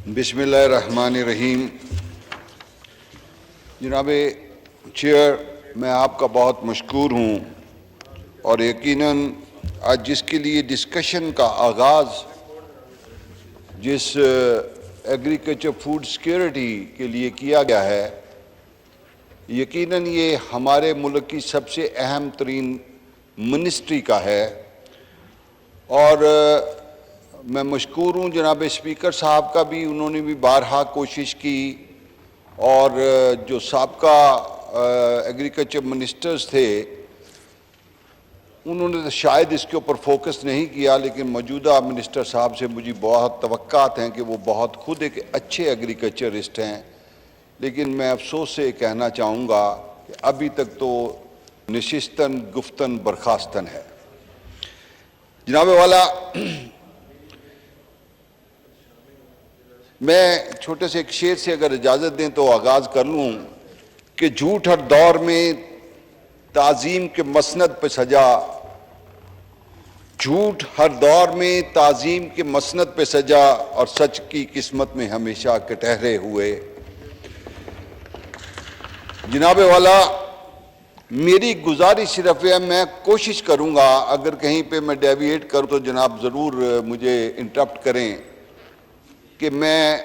بسم اللہ الرحمن الرحیم۔ جناب چیئر، میں آپ کا بہت مشکور ہوں اور یقیناً آج جس کے لیے ڈسکشن کا آغاز جس ایگریکلچر فوڈ سیکیورٹی کے لیے کیا گیا ہے، یقیناً یہ ہمارے ملک کی سب سے اہم ترین منسٹری کا ہے اور میں مشکور ہوں جناب اسپیکر صاحب کا بھی، انہوں نے بھی بارہا کوشش کی اور جو سابقہ ایگریکلچر منسٹرز تھے انہوں نے شاید اس کے اوپر فوکس نہیں کیا، لیکن موجودہ منسٹر صاحب سے مجھے بہت توقعات ہیں کہ وہ بہت خود ایک اچھے ایگریکلچرسٹ ہیں، لیکن میں افسوس سے کہنا چاہوں گا کہ ابھی تک تو نشستن گفتن برخاستن ہے۔ جناب والا، میں چھوٹے سے ایک شعر سے اگر اجازت دیں تو آغاز کر لوں کہ جھوٹ ہر دور میں تعظیم کے مسند پہ سجا، جھوٹ ہر دور میں تعظیم کے مسند پہ سجا اور سچ کی قسمت میں ہمیشہ کٹہرے ہوئے۔ جناب والا، میری گزارش صرف ہے، میں کوشش کروں گا اگر کہیں پہ میں ڈیویٹ کروں تو جناب ضرور مجھے انٹرپٹ کریں، کہ میں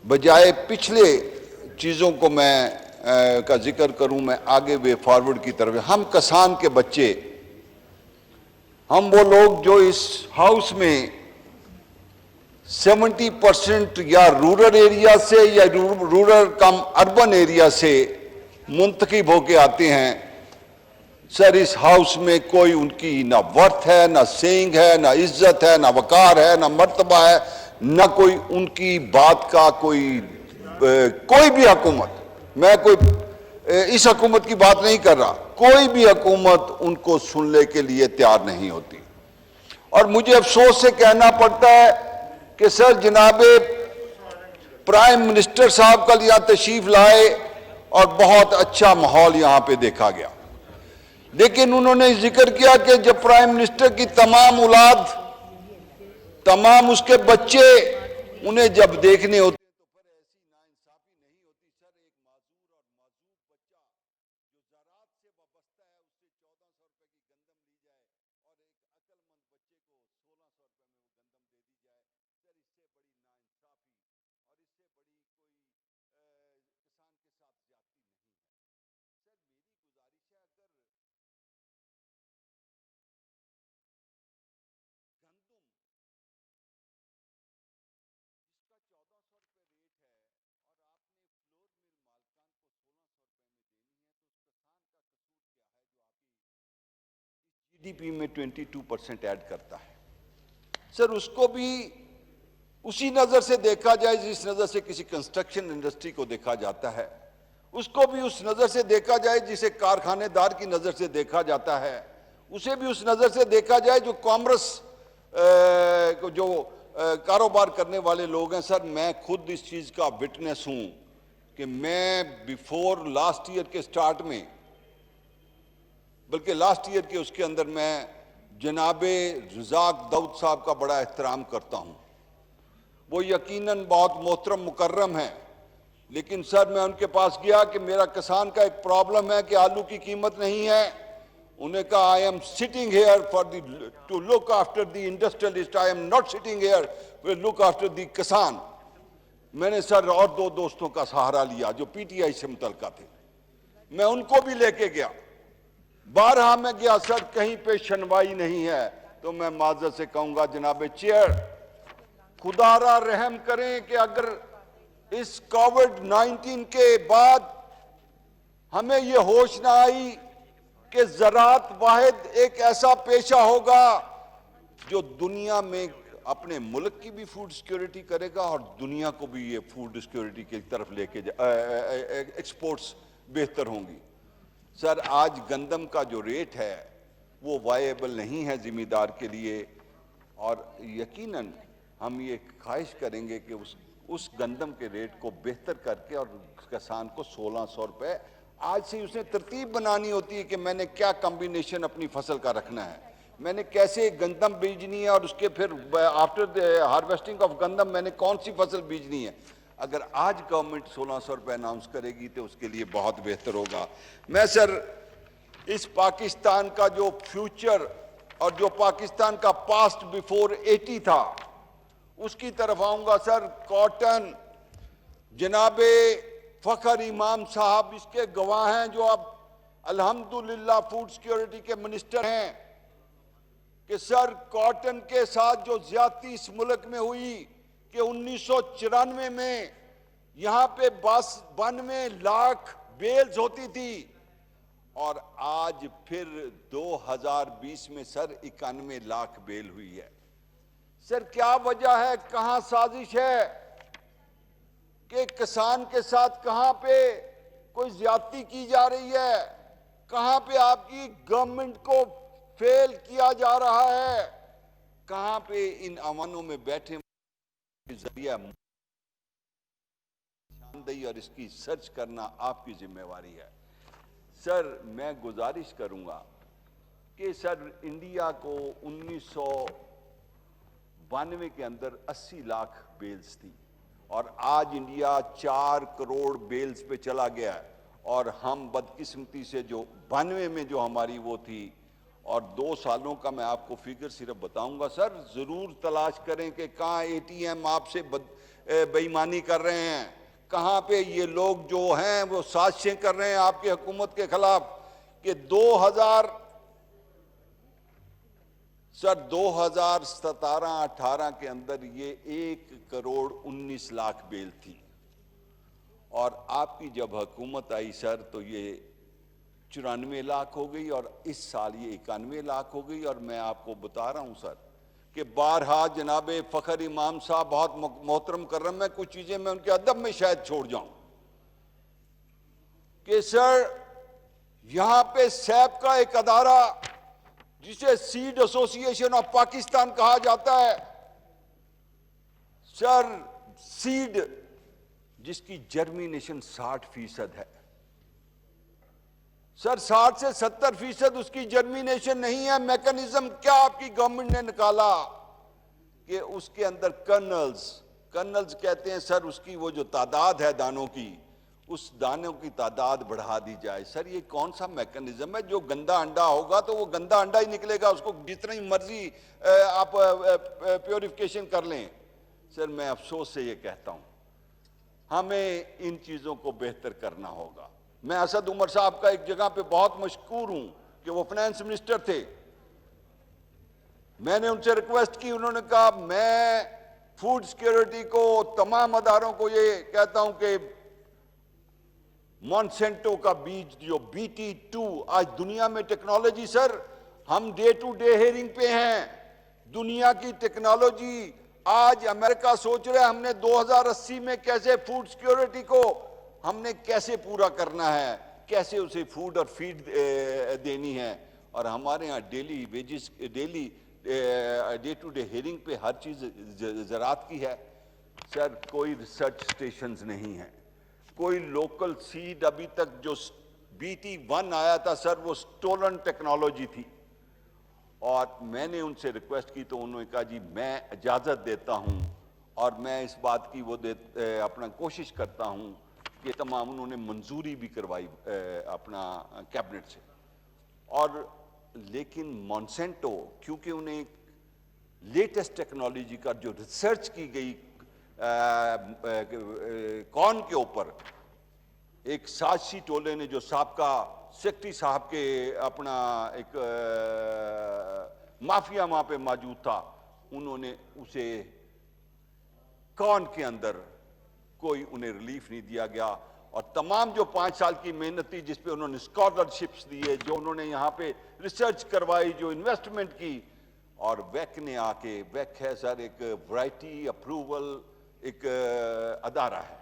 بجائے پچھلے چیزوں کو میں کا ذکر کروں، میں آگے وے فارورڈ کی طرف۔ ہم کسان کے بچے، ہم وہ لوگ جو اس ہاؤس میں 70% یا رورل ایریا سے یا رورل کم اربن ایریا سے منتخب ہو کے آتے ہیں، سر اس ہاؤس میں کوئی ان کی نہ ورتھ ہے، نہ سینگ ہے، نہ عزت ہے، نہ وقار ہے، نہ مرتبہ ہے، نہ کوئی ان کی بات کا کوئی بھی حکومت، میں کوئی اس حکومت کی بات نہیں کر رہا، کوئی بھی حکومت ان کو سننے کے لیے تیار نہیں ہوتی۔ اور مجھے افسوس سے کہنا پڑتا ہے کہ سر جناب پرائم منسٹر صاحب کل یہاں تشریف لائے اور بہت اچھا ماحول یہاں پہ دیکھا گیا، لیکن انہوں نے ذکر کیا کہ جب پرائم منسٹر کی تمام اولاد، تمام اس کے بچے انہیں جب دیکھنے ہوتے تو پھر ایسی ناانصافی نہیں ہوتی۔ سر ایک معذور اور معذور بچہ جو زراعت سے وابستہ ہے، اس سے 1400 روپے کی گندم لی جائے اور ایک عقل مند بچے کو 1600 روپے میں وہ گندم دے دی جائے، سر اس سے بڑی ناانصافی اور اس سے بڑی کوئی کسان کے ساتھ زیادتی نہیں ہے۔ سر میری گزارش ہے، اگر گندم جس کا 1400 روپے ریٹ ہے اور آپ نے فلور مل مالکان کو 1600 روپے میں دینی ہے، تو اس کسان کا قصور کیا ہے جو آپ کی اس جی ڈی پی میں 22% ایڈ کرتا ہے؟ سر اس کو بھی اسی نظر سے دیکھا جائے جس نظر سے کسی کنسٹرکشن انڈسٹری کو دیکھا جاتا ہے، اس کو بھی اس نظر سے دیکھا جائے جسے کارخانے دار کی نظر سے دیکھا جاتا ہے، اسے بھی اس نظر سے دیکھا جائے جو کامرس جو کاروبار کرنے والے لوگ ہیں۔ سر میں خود اس چیز کا وٹنس ہوں کہ میں بیفور لاسٹ ایئر کے سٹارٹ میں، بلکہ لاسٹ ایئر کے اس کے اندر، میں جناب رزاق داؤد صاحب کا بڑا احترام کرتا ہوں، وہ یقیناً بہت محترم مکرم ہیں، لیکن سر میں ان کے پاس گیا کہ میرا کسان کا ایک پرابلم ہے کہ آلو کی قیمت نہیں ہے۔ انہوں نے کہا I am sitting here to look after the industrialist, I am not sitting here to look after the کسان۔ میں نے سر اور دو دوستوں کا سہارا لیا جو پی ٹی آئی سے متعلقہ تھے، میں ان کو بھی لے کے گیا، بارہا میں گیا، سر کہیں پہ شنوائی نہیں ہے۔ تو میں معذرت سے کہوں گا جناب چیئر، خدا را رحم کریں کہ اگر اس کووڈ-19 کے بعد ہمیں یہ ہوش نہ آئی کہ زراعت واحد ایک ایسا پیشہ ہوگا جو دنیا میں اپنے ملک کی بھی فوڈ سیکیورٹی کرے گا اور دنیا کو بھی یہ فوڈ سیکیورٹی کی طرف لے کے ایکسپورٹس بہتر ہوں گی۔ سر آج گندم کا جو ریٹ ہے وہ وائیبل نہیں ہے ذمہ دار کے لیے، اور یقیناً ہم یہ خواہش کریں گے کہ اس گندم کے ریٹ کو بہتر کر کے اور کسان کو 1600 روپے آج سے اس نے ترتیب بنانی ہوتی ہے کہ میں نے کیا کمبینیشن اپنی فصل کا رکھنا ہے۔ میں نے کیسے گندم بیجنی ہے اور اس کے پھر آفٹر ہارویسٹنگ آف گندم میں نے کون سی فصل بیجنی ہے. اگر آج گورنمنٹ 1600 روپے اناؤنس کرے گی تو اس کے لیے بہت بہتر ہوگا. میں سر اس پاکستان کا جو فیوچر اور جو پاکستان کا پاسٹ بیفور 80 تھا اس کی طرف آؤں گا. سر کاٹن، جناب فخر امام صاحب اس کے گواہ ہیں جو اب الحمدللہ فوڈ سیکیورٹی کے منسٹر ہیں کہ سر کاٹن کے ساتھ جو زیادتی اس ملک میں ہوئی کہ 1994 میں یہاں پہ 92 لاکھ بیلز ہوتی تھی اور آج پھر 2020 میں سر 91 لاکھ بیل ہوئی ہے. سر کیا وجہ ہے؟ کہاں سازش ہے کہ کسان کے ساتھ کہاں پہ کوئی زیادتی کی جا رہی ہے؟ کہاں پہ آپ کی گورنمنٹ کو فیل کیا جا رہا ہے؟ کہاں پہ ان امانوں میں بیٹھے ذریعہ نشاندہی اور اس کی سرچ کرنا آپ کی ذمہ داری ہے. سر میں گزارش کروں گا کہ سر انڈیا کو 1992 کے اندر 80 لاکھ بیلز تھی اور آج انڈیا 4 کروڑ بیلز پہ چلا گیا ہے اور ہم بدقسمتی سے جو 92 میں جو ہماری وہ تھی اور 2 سالوں کا میں آپ کو فگر صرف بتاؤں گا. سر ضرور تلاش کریں کہ کہاں اے ٹی ایم آپ سے بے ایمانی کر رہے ہیں, کہاں پہ یہ لوگ جو ہیں وہ سازشیں کر رہے ہیں آپ کی حکومت کے خلاف کہ 2017-18 کے اندر یہ 1 کروڑ 19 لاکھ بیل تھی اور آپ کی جب حکومت آئی سر تو یہ 94 لاکھ ہو گئی اور اس سال یہ 91 لاکھ ہو گئی. اور میں آپ کو بتا رہا ہوں سر کہ بارہا جناب فخر امام صاحب بہت محترم کرم ہے, کچھ چیزیں میں ان کے ادب میں شاید چھوڑ جاؤں کہ سر یہاں پہ سیب کا ایک ادارہ جسے سیڈ ایسوسی ایشن آف پاکستان کہا جاتا ہے, سر سیڈ جس کی جرمینیشن 60% ہے, سر 60 سے 70% اس کی جرمینیشن نہیں ہے. میکنزم کیا آپ کی گورنمنٹ نے نکالا کہ اس کے اندر کرنلز کہتے ہیں سر اس کی وہ جو تعداد ہے دانوں کی, اس دانوں کی تعداد بڑھا دی جائے. سر یہ کون سا میکنزم ہے؟ جو گندا انڈا ہوگا تو وہ گندا انڈا ہی نکلے گا, اس کو جتنی مرضی آپ پیوریفیکیشن کر لیں. سر میں افسوس سے یہ کہتا ہوں ہمیں ان چیزوں کو بہتر کرنا ہوگا. میں اسد عمر صاحب کا ایک جگہ پہ بہت مشکور ہوں کہ وہ فائنانس منسٹر تھے. میں نے ان سے ریکویسٹ کی, انہوں نے کہا میں فوڈ سیکیورٹی کو تمام اداروں کو یہ کہتا ہوں کہ مونسینٹو کا بیج جو BT2 آج دنیا میں ٹیکنالوجی, سر ہم ڈے ٹو ڈے ہیئرنگ پہ ہیں, دنیا کی ٹیکنالوجی آج امریکہ سوچ رہا ہے ہم نے 2080 میں کیسے فوڈ سیکیورٹی کو ہم نے کیسے پورا کرنا ہے, کیسے اسے فوڈ اور فیڈ دینی ہے. اور ہمارے ہاں daily wages daily day to day hearing پہ ہر چیز زراعت کی ہے. سر کوئی ریسرچ سٹیشنز نہیں ہیں, کوئی لوکل سیڈ ابھی تک جو BT1 آیا تھا سر وہ سٹولن ٹیکنالوجی تھی. اور میں نے ان سے ریکویسٹ کی تو انہوں نے کہا جی میں اجازت دیتا ہوں اور میں اس بات کی وہ اپنا کوشش کرتا ہوں کہ تمام انہوں نے منظوری بھی کروائی اپنا کیبنٹ سے. اور لیکن مونسینٹو کیونکہ انہیں لیٹسٹ ٹیکنالوجی کا جو ریسرچ کی گئی کون کے اوپر, ایک سازشی ٹولے نے جو سابقہ سیکٹری صاحب کے اپنا ایک مافیا وہاں پہ موجود تھا, انہوں نے اسے کون کے اندر کوئی انہیں ریلیف نہیں دیا گیا. اور تمام جو 5 سال کی محنت تھی جس پہ انہوں نے اسکالرشپس دیے, جو انہوں نے یہاں پہ ریسرچ کروائی, جو انویسٹمنٹ کی, اور ویک نے آ کے, ویک ہے سر ایک ورائٹی اپروول ایک ادارہ ہے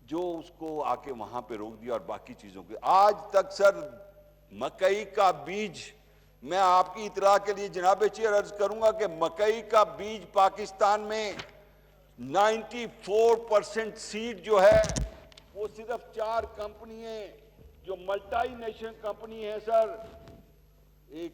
جو اس کو آ کے وہاں پہ روک دیا اور باقی چیزوں کے. آج تک سر مکئی کا بیج, میں آپ کی اطلاع کے لیے جناب چیئر عرض کروں گا کہ مکئی کا بیج پاکستان میں 94% سیڈ جو ہے وہ صرف 4 کمپنی ہیں جو ملٹائی نیشنل کمپنی ہے سر. ایک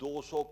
200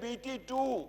BT2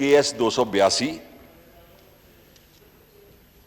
KS 282,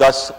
10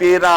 13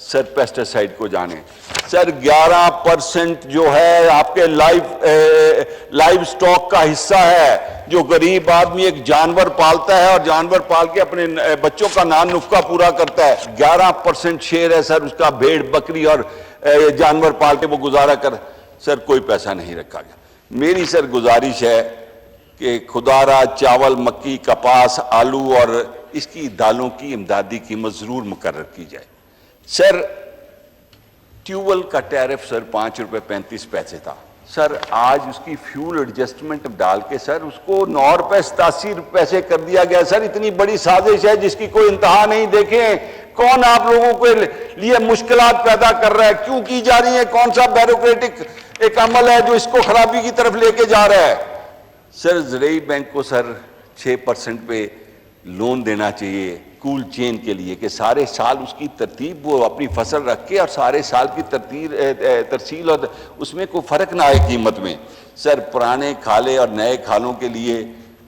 سر پیسٹیسائڈ کو جانیں سر 11% جو ہے آپ کے لائف سٹاک کا حصہ ہے جو غریب آدمی ایک جانور پالتا ہے اور جانور پال کے اپنے بچوں کا نان نفقہ پورا کرتا ہے 11% شیئر ہے سر اس کا بھیڑ بکری اور جانور پال کے وہ گزارا کر سر کوئی پیسہ نہیں رکھا گیا میری سر گزارش ہے کہ خدا را چاول مکی کپاس آلو اور اس کی دالوں کی امدادی قیمت ضرور مقرر کی جائے سر ٹیوبل کا ٹیرف سر 5 روپے 35 پیسے تھا سر آج اس کی فیول ایڈجسٹمنٹ ڈال کے سر اس کو 9 روپے 87 پیسے کر دیا گیا سر اتنی بڑی سازش ہے جس کی کوئی انتہا نہیں دیکھیں کون آپ لوگوں کے لیے مشکلات پیدا کر رہا ہے کیوں کی جا رہی ہیں کون سا بیوروکریٹک ایک عمل ہے جو اس کو خرابی کی طرف لے کے جا رہا ہے سر زرعی بینک کو سر 6% پہ لون دینا چاہیے کول چین کے لیے کہ سارے سال اس کی ترتیب وہ اپنی فصل رکھ کے اور سارے سال کی ترسیل اور اس میں کوئی فرق نہ آئے قیمت میں سر پرانے کھالے اور نئے کھالوں کے لیے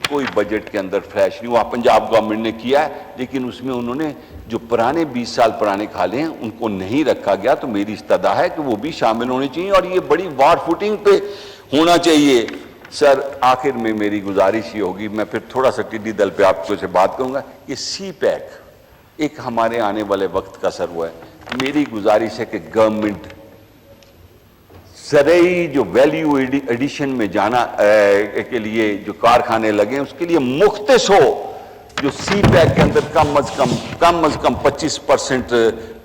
کوئی بجٹ کے اندر فلیش نہیں ہوا پنجاب گورنمنٹ نے کیا ہے لیکن اس میں انہوں نے جو پرانے 20 سال پرانے کھالے ہیں ان کو نہیں رکھا گیا تو میری استدعا ہے کہ وہ بھی شامل ہونے چاہیے اور یہ بڑی وار فوٹنگ پہ ہونا چاہیے سر آخر میں میری گزارش یہ ہوگی میں پھر تھوڑا سا ٹڈی دل پہ آپ کو سے بات کروں گا کہ سی پیک ایک ہمارے آنے والے وقت کا سر ہوا ہے میری گزارش ہے کہ گورنمنٹ زرعی جو ویلیو ایڈیشن میں جانا کے لیے جو کارخانے لگے ہیں اس کے لیے مختص ہو جو سی پیک کے اندر کم از کم 25%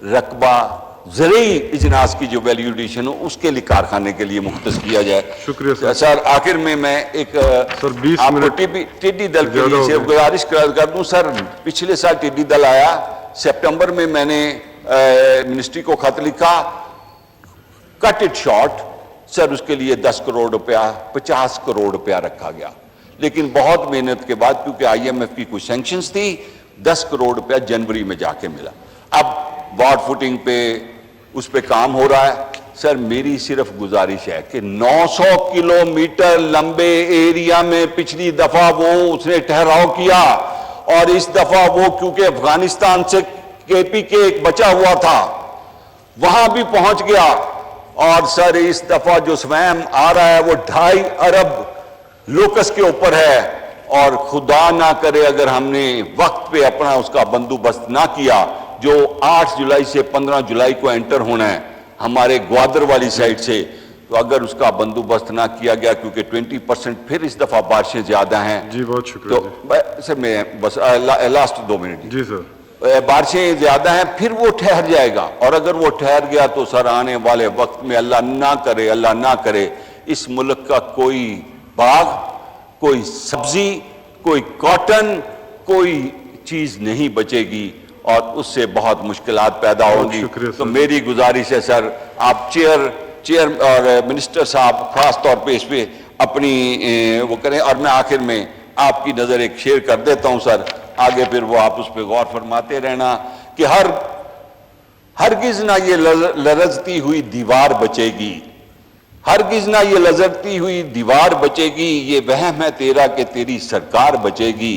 رقبہ زرعی اجناس کی جو ویلیو ایڈیشن ہو اس کے لیے کارخانے کے لیے مختص کیا جائے شکریہ سر سر آخر میں ایک آپ کو ٹڈی دل کے لیے صرف گزارش کر دوں سر پچھلے سال ٹڈی دل آیا سپٹمبر میں نے منسٹری کو خط لکھا کٹ اٹ شارٹ سر اس کے لیے 10 کروڑ روپیہ 50 کروڑ روپیہ رکھا گیا لیکن بہت محنت کے بعد کیونکہ آئی ایم ایف کی کچھ سینکشنز تھی 10 کروڑ روپیہ جنوری میں جا کے ملا اب وارڈ فوٹنگ پہ اس پہ کام ہو رہا ہے سر میری صرف گزارش ہے کہ 900 کلومیٹر لمبے ایریا میں پچھلی دفعہ وہ اس نے ٹھہراؤ کیا اور اس دفعہ وہ کیونکہ افغانستان سے کے پی کے ایک بچا ہوا تھا وہاں بھی پہنچ گیا اور سر اس دفعہ جو سویم آ رہا ہے وہ 2.5 ارب لوکس کے اوپر ہے اور خدا نہ کرے اگر ہم نے وقت پہ اپنا اس کا بندوبست نہ کیا جو 8 جولائی سے 15 جولائی کو انٹر ہونا ہے ہمارے گوادر والی سائڈ سے تو اگر اس کا بندوبست نہ کیا گیا کیونکہ 20% پھر اس دفعہ بارشیں زیادہ ہیں جی بہت شکریہ تو سر میں بس لاسٹ 2 منٹ جی سر بارشیں زیادہ ہیں پھر وہ ٹھہر جائے گا اور اگر وہ ٹھہر گیا تو سر آنے والے وقت میں اللہ نہ کرے اس ملک کا کوئی باغ کوئی سبزی کوئی کاٹن کوئی چیز نہیں بچے گی اور اس سے بہت مشکلات پیدا ہوں گی تو میری گزارش ہے سر آپ چیئر اور منسٹر صاحب خاص طور پہ اس پہ اپنی وہ کریں اور میں آخر میں آپ کی نظر ایک شیئر کر دیتا ہوں سر آگے پھر وہ آپ اس پہ غور فرماتے رہنا کہ ہرگز نہ یہ لرزتی ہوئی دیوار بچے گی ہرگز نہ یہ لرزتی ہوئی دیوار بچے گی یہ وہم ہے تیرا کہ تیری سرکار بچے گی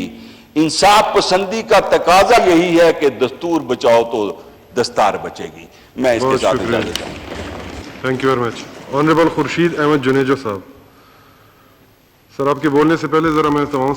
انصاف پسندی کا تقاضا یہی ہے کہ دستور بچاؤ تو دستار بچے گی میں اس کے ساتھ اجازت چاہوں گا thank you very much honourable Khurshid Ahmed Junejo صاحب سر آپ کے بولنے سے پہلے ذرا میں تمام